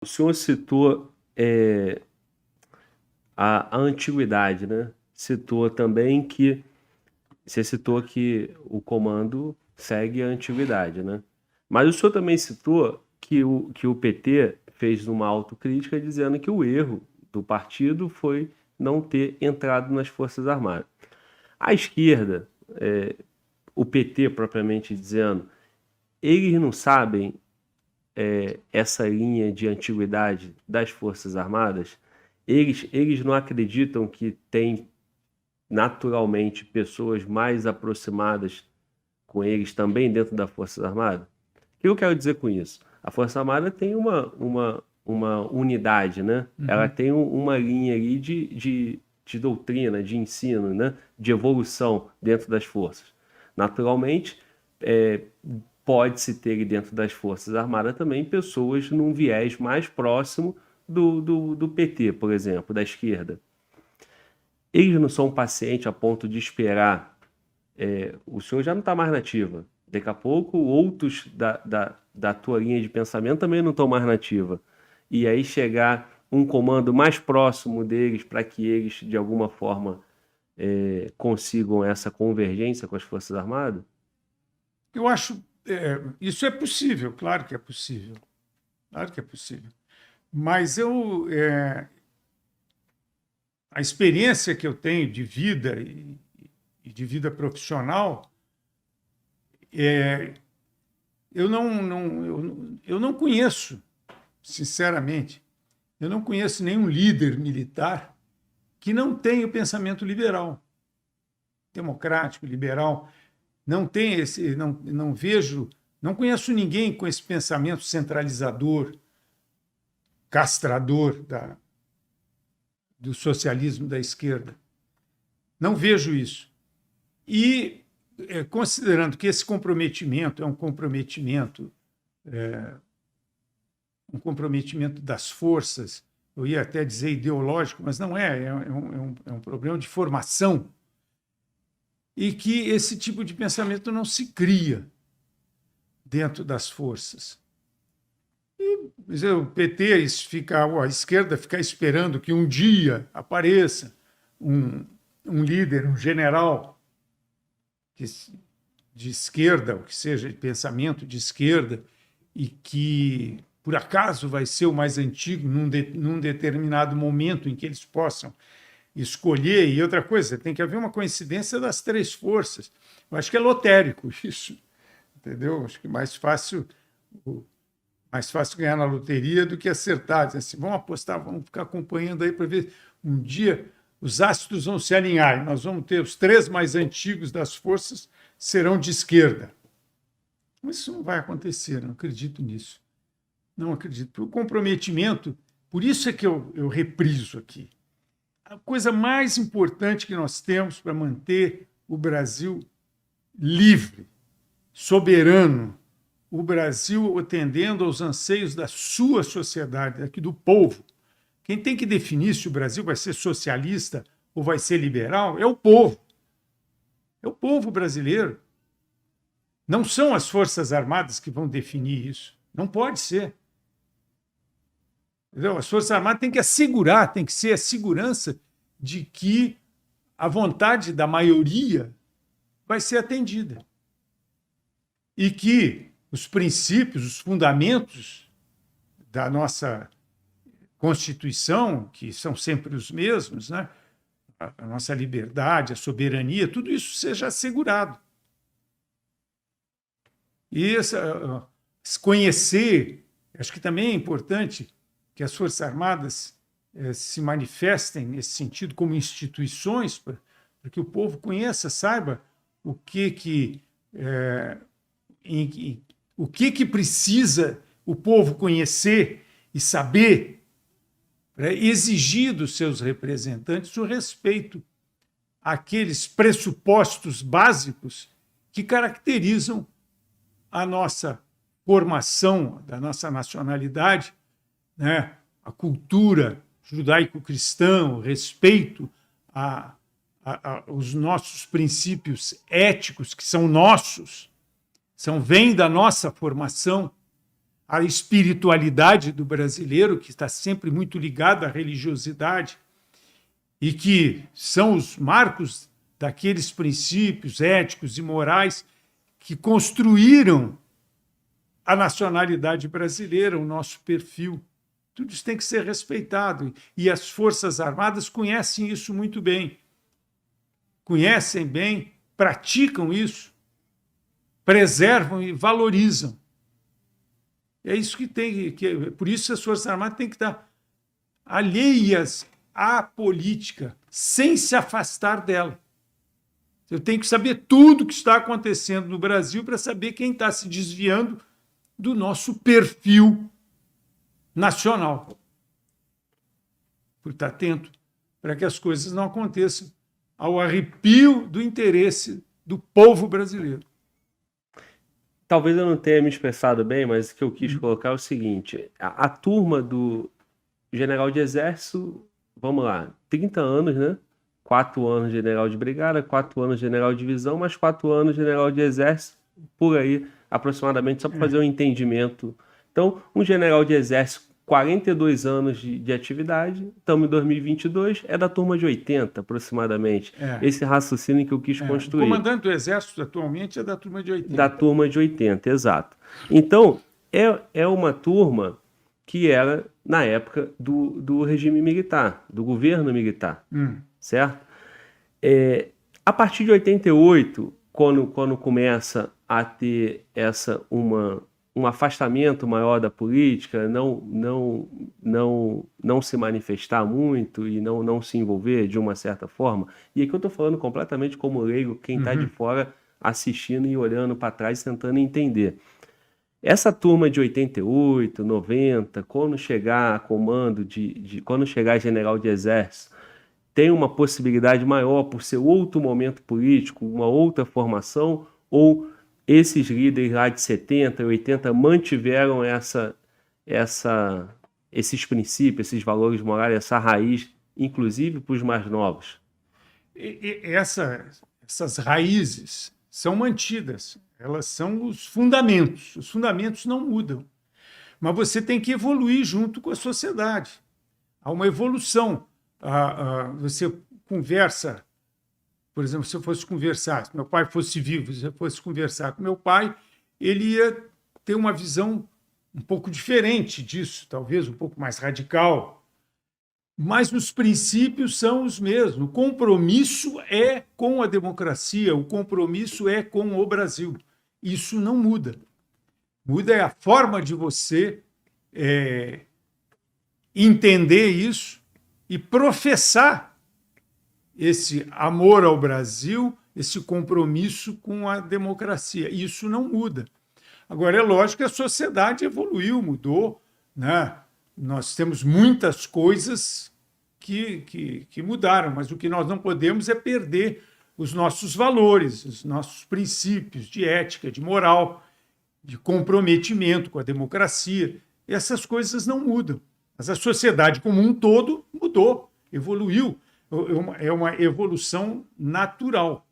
O senhor citou a antiguidade, né? Você citou que o comando segue a antiguidade, né? Mas o senhor também citou que o PT fez uma autocrítica dizendo que o erro do partido foi não ter entrado nas Forças Armadas. A esquerda, o PT propriamente dizendo, eles não sabem essa linha de antiguidade das Forças Armadas. Eles não acreditam que tem naturalmente pessoas mais aproximadas com eles também dentro da Força Armada? O que eu quero dizer com isso? A Força Armada tem uma unidade, né? Ela Uhum. tem uma linha ali de doutrina, de ensino, né? De evolução dentro das forças. Naturalmente, é, pode-se ter dentro das Forças Armadas também pessoas num viés mais próximo do PT, por exemplo, da esquerda. Eles não são pacientes a ponto de esperar. O senhor já não está mais nativa. Daqui a pouco, outros da tua linha de pensamento também não estão mais nativa. E aí chegar um comando mais próximo deles para que eles, de alguma forma, consigam essa convergência com as Forças Armadas? Eu acho isso é possível, claro que é possível, claro que é possível. Mas a experiência que eu tenho de vida e de vida profissional, eu não conheço, sinceramente, eu não conheço nenhum líder militar que não tenha o pensamento liberal, democrático, liberal. Não tem esse, não vejo, não conheço ninguém com esse pensamento centralizador, castrador do socialismo da esquerda. Não vejo isso. E, considerando que esse comprometimento é um comprometimento das forças, eu ia até dizer ideológico, mas não é um problema de formação, e que esse tipo de pensamento não se cria dentro das forças. O PT fica, a esquerda fica esperando que um dia apareça um líder, um general de esquerda, ou que seja, de pensamento de esquerda, e que por acaso vai ser o mais antigo num determinado momento em que eles possam escolher. E outra coisa, tem que haver uma coincidência das três forças. Eu acho que é lotérico isso, entendeu? Acho que é mais fácil ganhar na loteria do que acertar. Assim, vamos apostar, vamos ficar acompanhando aí para ver um dia os astros vão se alinhar e nós vamos ter os três mais antigos das forças serão de esquerda. Mas isso não vai acontecer, não acredito nisso. Não acredito. O comprometimento, por isso é que eu repriso aqui. A coisa mais importante que nós temos para manter o Brasil livre, soberano, o Brasil atendendo aos anseios da sua sociedade, aqui do povo. Quem tem que definir se o Brasil vai ser socialista ou vai ser liberal é o povo. É o povo brasileiro. Não são as Forças Armadas que vão definir isso. Não pode ser. Entendeu? As Forças Armadas têm que assegurar, tem que ser a segurança de que a vontade da maioria vai ser atendida. E que os princípios, os fundamentos da nossa Constituição, que são sempre os mesmos, né? A nossa liberdade, a soberania, tudo isso seja assegurado. E conhecer, acho que também é importante que as Forças Armadas se manifestem nesse sentido como instituições, para que o povo conheça, saiba o que precisa o povo conhecer e saber para exigir dos seus representantes o respeito àqueles pressupostos básicos que caracterizam a nossa formação da nossa nacionalidade, né? A cultura judaico-cristã, o respeito aos nossos princípios éticos, que são nossos, vêm da nossa formação, a espiritualidade do brasileiro, que está sempre muito ligada à religiosidade, e que são os marcos daqueles princípios éticos e morais que construíram a nacionalidade brasileira, o nosso perfil. Tudo isso tem que ser respeitado. E as Forças Armadas conhecem isso muito bem. Conhecem bem, praticam isso, preservam e valorizam. É isso que tem que. Por isso as Forças Armadas têm que estar alheias à política, sem se afastar dela. Eu tenho que saber tudo o que está acontecendo no Brasil para saber quem está se desviando do nosso perfil nacional. Por estar atento para que as coisas não aconteçam ao arrepio do interesse do povo brasileiro. Talvez eu não tenha me expressado bem, mas o que eu quis colocar é o seguinte: a turma do general de exército, vamos lá, 30 anos, né? 4 anos de general de brigada, 4 anos de general de divisão, mais 4 anos de general de exército, por aí, aproximadamente, só para fazer um entendimento. Então, um general de exército, 42 anos de atividade, estamos em 2022, é da turma de 80, aproximadamente. Esse raciocínio que eu quis construir. O comandante do Exército, atualmente, é da turma de 80. Da turma de 80, exato. Então, é uma turma que era na época do regime militar, do governo militar, certo? A partir de 88, quando começa a ter um afastamento maior da política, não se manifestar muito e não se envolver de uma certa forma. E aqui eu estou falando completamente como leigo, quem está de fora assistindo e olhando para trás, tentando entender. Essa turma de 88, 90, quando chegar a comando, quando chegar a general de exército, tem uma possibilidade maior por ser outro momento político, uma outra formação, ou esses líderes lá de 70 e 80 mantiveram esses princípios, esses valores morais, essa raiz, inclusive para os mais novos? Essas raízes são mantidas, elas são os fundamentos não mudam, mas você tem que evoluir junto com a sociedade. Há uma evolução. Você conversa, por exemplo, se eu fosse conversar, se meu pai fosse vivo, se eu fosse conversar com meu pai, ele ia ter uma visão um pouco diferente disso, talvez um pouco mais radical. Mas os princípios são os mesmos. O compromisso é com a democracia, o compromisso é com o Brasil. Isso não muda. Muda é a forma de você entender isso e professar esse amor ao Brasil, esse compromisso com a democracia. Isso não muda. Agora, é lógico que a sociedade evoluiu, mudou, né? Nós temos muitas coisas que mudaram, mas o que nós não podemos é perder os nossos valores, os nossos princípios de ética, de moral, de comprometimento com a democracia. Essas coisas não mudam. Mas a sociedade como um todo mudou, evoluiu. É uma evolução natural.